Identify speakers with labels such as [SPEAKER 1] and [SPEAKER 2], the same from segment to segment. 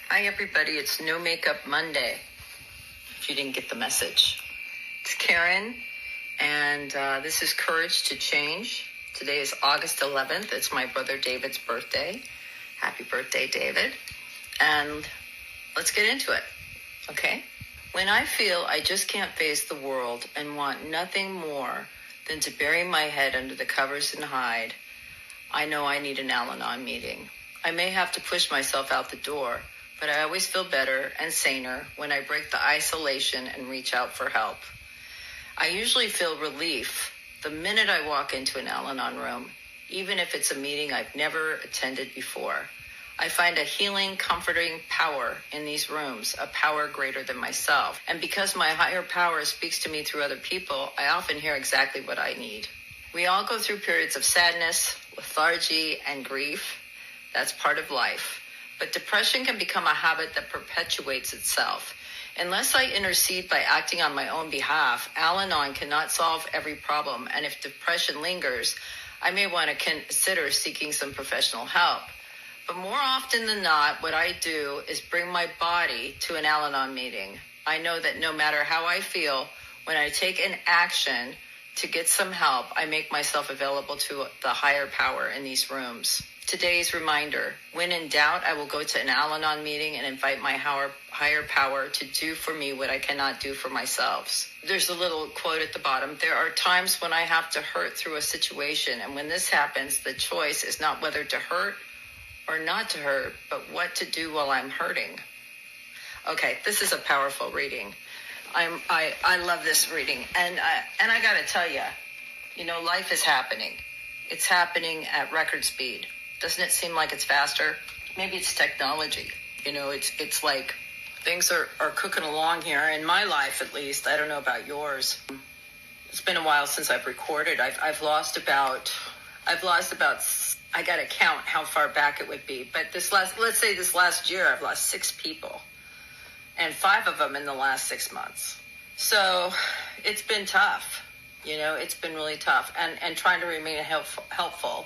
[SPEAKER 1] Hi everybody, it's No Makeup Monday, if you didn't get the message. It's Karen, and this is Courage to Change. Today is August 11th. It's my brother David's birthday. Happy birthday, David. And let's get into it, okay? When I feel I just can't face the world and want nothing more than to bury my head under the covers and hide, I know I need an Al-Anon meeting. I may have to push myself out the door, but I always feel better and saner when I break the isolation and reach out for help. I usually feel relief the minute I walk into an Al-Anon room, even if it's a meeting I've never attended before. I find a healing, comforting power in these rooms, a power greater than myself. And because my higher power speaks to me through other people, I often hear exactly what I need. We all go through periods of sadness, lethargy, and grief. That's part of life. But depression can become a habit that perpetuates itself. Unless I intercede by acting on my own behalf, Al-Anon cannot solve every problem. And if depression lingers, I may want to consider seeking some professional help. But more often than not, what I do is bring my body to an Al-Anon meeting. I know that no matter how I feel, when I take an action to get some help, I make myself available to the higher power in these rooms. Today's reminder: when in doubt, I will go to an Al-Anon meeting and invite my higher power to do for me what I cannot do for myself. There's a little quote at the bottom. There are times when I have to hurt through a situation, and when this happens, the choice is not whether to hurt or not to hurt, but what to do while I'm hurting. Okay, this is a powerful reading. I love this reading, and I got to tell you, life is happening. It's happening at record speed. Doesn't it seem like it's faster? Maybe it's technology. It's like things are cooking along here in my life, at least. I don't know about yours. It's been a while since I've recorded. I've lost about, I got to count how far back it would be. But this last year, I've lost 6 people, and 5 of them in the last 6 months. So it's been tough. It's been really tough, and trying to remain helpful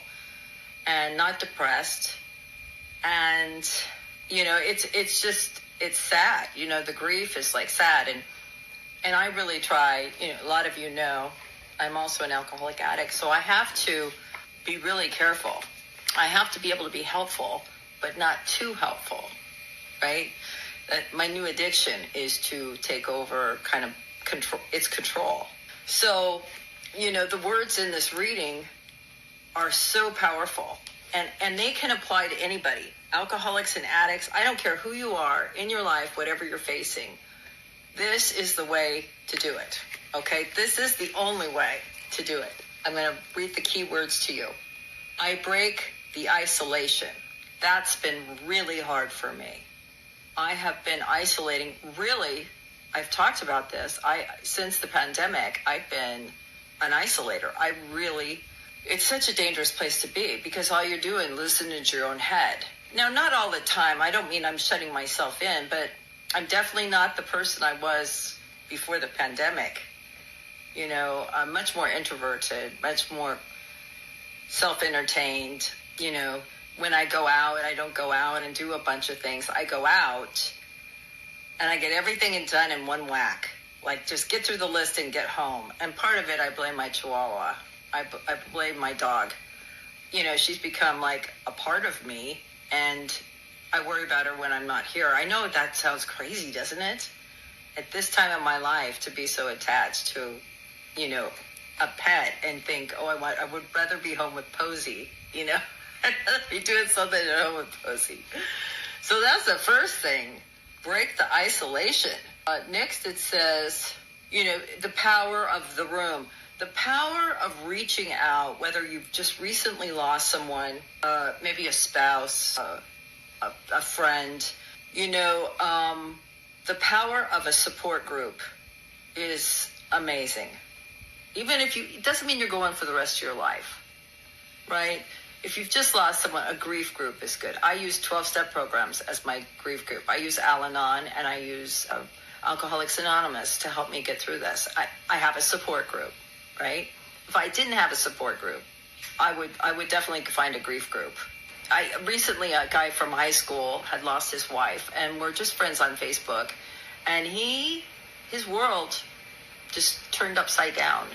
[SPEAKER 1] and not depressed. And, it's sad. The grief is like sad. And I really try, a lot of I'm also an alcoholic addict. So I have to be really careful. I have to be able to be helpful, but not too helpful, right? That my new addiction is to take over kind of control. So, the words in this reading are so powerful, and they can apply to anybody. Alcoholics and addicts, I don't care who you are in your life, whatever you're facing. This is the way to do it, okay? This is the only way to do it. I'm going to read the key words to you. I break the isolation. That's been really hard for me. I have been isolating, really. I've talked about this. Since the pandemic, I've been an isolator. It's such a dangerous place to be, because all you're doing, listening to your own head. Now, not all the time. I don't mean I'm shutting myself in, but I'm definitely not the person I was before the pandemic. I'm much more introverted, much more self-entertained. When I go out, I don't go out and do a bunch of things. I go out and I get everything done in one whack. Like, just get through the list and get home. And part of it, I blame my Chihuahua. I blame my dog. She's become like a part of me, and I worry about her when I'm not here. I know that sounds crazy, doesn't it? At this time in my life, to be so attached to, a pet and think, I would rather be home with Posey, I'd rather be doing something at home with Posey. So that's the first thing. Break the isolation. Next it says, the power of the room. The power of reaching out, whether you've just recently lost someone, maybe a spouse, a friend, the power of a support group is amazing. Even if it doesn't mean you're going for the rest of your life, right? If you've just lost someone, a grief group is good. I use 12-step programs as my grief group. I use Al-Anon, and I use Alcoholics Anonymous to help me get through this. I have a support group, right? If I didn't have a support group, I would definitely find a grief group recently, a guy from high school had lost his wife, and we're just friends on Facebook, and his world just turned upside down.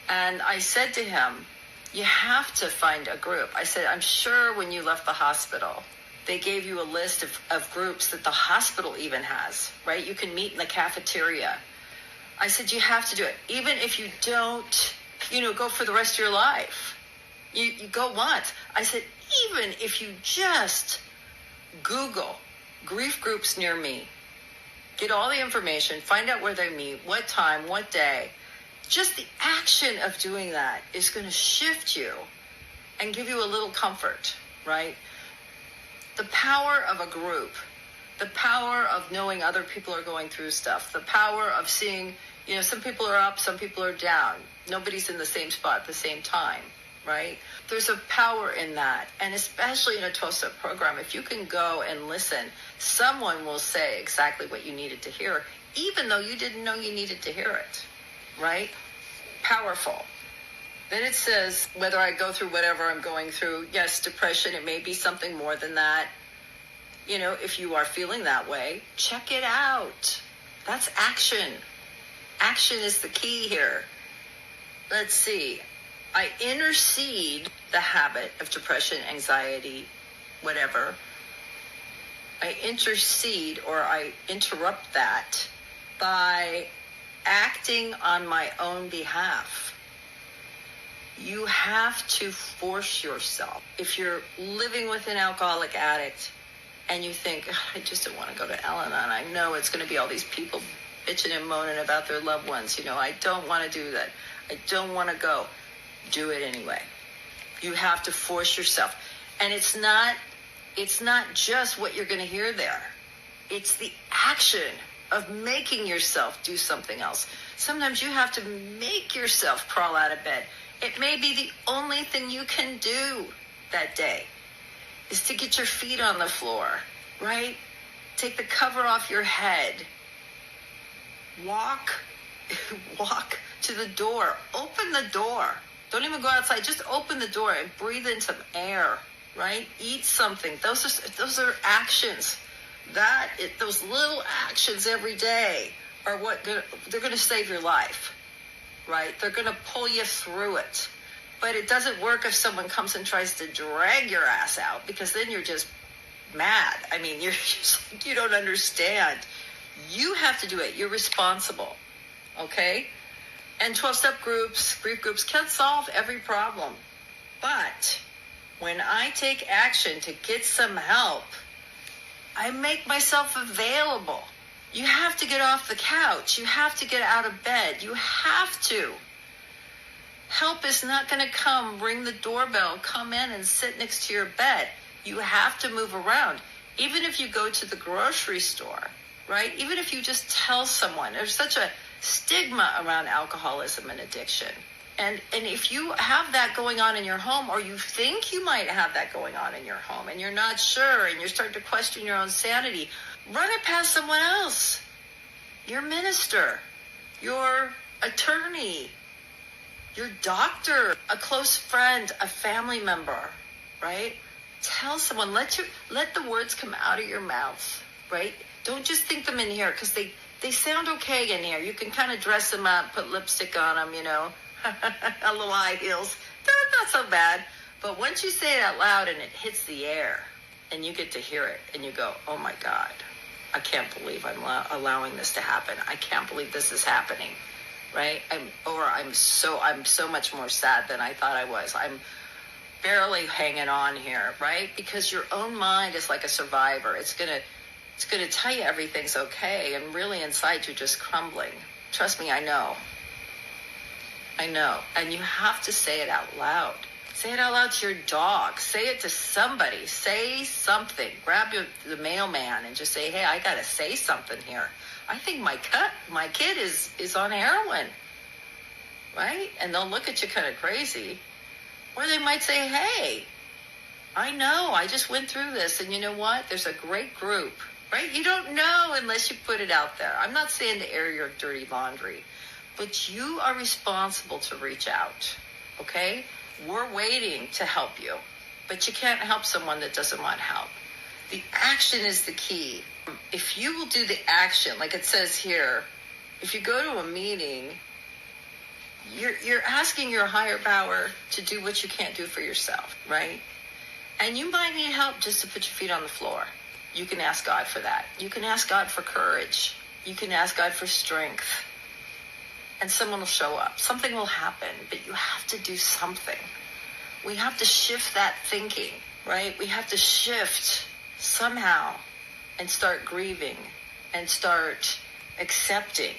[SPEAKER 1] And I said to him, you have to find a group. I said, I'm sure when you left the hospital, they gave you a list of groups that the hospital even has, right? You can meet in the cafeteria. I said, you have to do it. Even if you don't, go for the rest of your life. You go once. I said, even if you just Google grief groups near me, get all the information, find out where they meet, what time, what day. Just the action of doing that is going to shift you and give you a little comfort, right? The power of a group, the power of knowing other people are going through stuff, the power of seeing, some people are up, some people are down. Nobody's in the same spot at the same time, right? There's a power in that. And especially in a 12-step program, if you can go and listen, someone will say exactly what you needed to hear, even though you didn't know you needed to hear it, right? Powerful. Then it says, whether I go through whatever I'm going through, yes, depression, it may be something more than that. If you are feeling that way, check it out. That's action. Action is the key here. Let's see. I intercede the habit of depression, anxiety, whatever. I intercede, or I interrupt that by acting on my own behalf. You have to force yourself. If you're living with an alcoholic addict and you think, I just don't want to go to Al-Anon, I know it's going to be all these people bitching and moaning about their loved ones. I don't want to do that. I don't want to go. Do it anyway. You have to force yourself. And it's not just what you're going to hear there. It's the action of making yourself do something else. Sometimes you have to make yourself crawl out of bed. It may be the only thing you can do that day is to get your feet on the floor, right? Take the cover off your head. Walk to the door. Open the door. Don't even go outside. Just open the door and breathe in some air, right? Eat something. Those are actions. Those little actions every day are they're going to save your life, right? They're going to pull you through it. But it doesn't work if someone comes and tries to drag your ass out, because then you're just mad. You're just like, you don't understand. You have to do it. You're responsible, okay? And 12-step groups, grief groups can't solve every problem. But when I take action to get some help, I make myself available. You have to get off the couch. You have to get out of bed. You have to. Help is not going to come, ring the doorbell, come in and sit next to your bed. You have to move around. Even if you go to the grocery store, right? Even if you just tell someone, there's such a stigma around alcoholism and addiction. And if you have that going on in your home, or you think you might have that going on in your home, and you're not sure, and you're starting to question your own sanity, run it past someone else. Your minister, your attorney, your doctor, a close friend, a family member, right? Tell someone, let the words come out of your mouth, right? Don't just think them in here, because they sound okay in here. You can kind of dress them up, put lipstick on them, a little high heels. They're not so bad. But once you say it out loud and it hits the air and you get to hear it and you go, oh my God, I can't believe I'm allowing this to happen. I can't believe this is happening, right? I'm so much more sad than I thought I was. I'm barely hanging on here, right? Because your own mind is like a survivor. It's gonna tell you everything's okay, and really inside you're just crumbling. Trust me, I know. And you have to say it out loud. Say it out loud to your dog. Say it to somebody. Say something. Grab the mailman and just say, hey, I got to say something here. I think my kid is on heroin, right? And they'll look at you kind of crazy. Or they might say, hey, I know, I just went through this. And you know what? There's a great group, right? You don't know unless you put it out there. I'm not saying to air your dirty laundry, but you are responsible to reach out, okay? We're waiting to help you. but you can't help someone that doesn't want help. The action is the key. If you will do the action, like it says here, if you go to a meeting, you're asking your higher power to do what you can't do for yourself, right? And you might need help just to put your feet on the floor. You can ask God for that. You can ask God for courage. You can ask God for strength. And someone will show up. Something will happen, but you have to do something. We have to shift that thinking, right? We have to shift somehow and start grieving and start accepting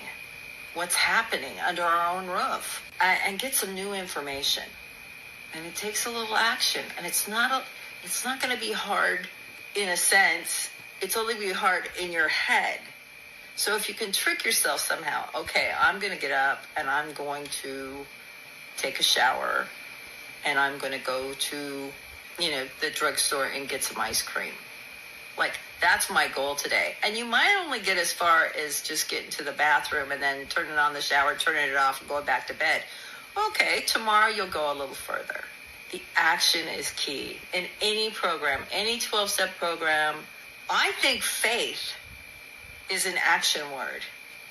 [SPEAKER 1] what's happening under our own roof and get some new information. And it takes a little action, and it's not going to be hard in a sense. It's only going to be hard in your head. So if you can trick yourself somehow, okay, I'm going to get up and I'm going to take a shower and I'm going to go to, the drugstore and get some ice cream. Like, that's my goal today. And you might only get as far as just getting to the bathroom and then turning on the shower, turning it off, and going back to bed. Okay, tomorrow you'll go a little further. The action is key. In any program, any 12-step program, I think faith is an action word.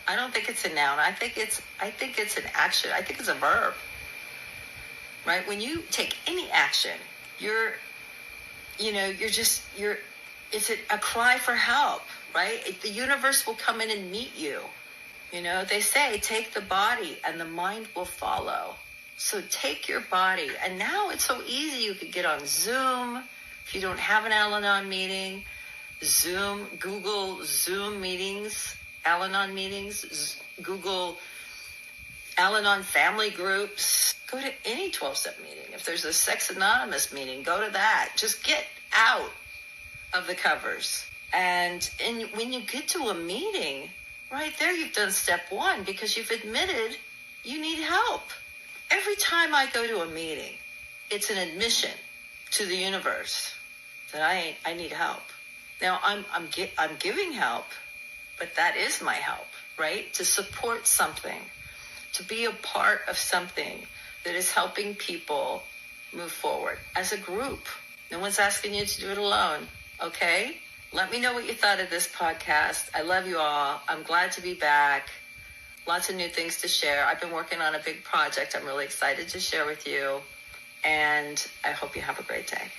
[SPEAKER 1] I don't think it's a noun. I think it's an action. I think it's a verb. Right? When you take any action, it's a cry for help, right? The universe will come in and meet you. They say, take the body and the mind will follow. So take your body. And now it's so easy. You could get on Zoom. If you don't have an Al-Anon meeting, Zoom, Google Zoom meetings, Al-Anon meetings, Google Al-Anon family groups. Go to any 12-step meeting. If there's a Sex Anonymous meeting, go to that. Just get out of the covers. And when you get to a meeting, right there you've done step one, because you've admitted you need help. Every time I go to a meeting, it's an admission to the universe that I need help. Now I'm giving help, but that is my help, right? To support something, to be a part of something that is helping people move forward as a group. No one's asking you to do it alone, okay? Let me know what you thought of this podcast. I love you all. I'm glad to be back. Lots of new things to share. I've been working on a big project I'm really excited to share with you. And I hope you have a great day.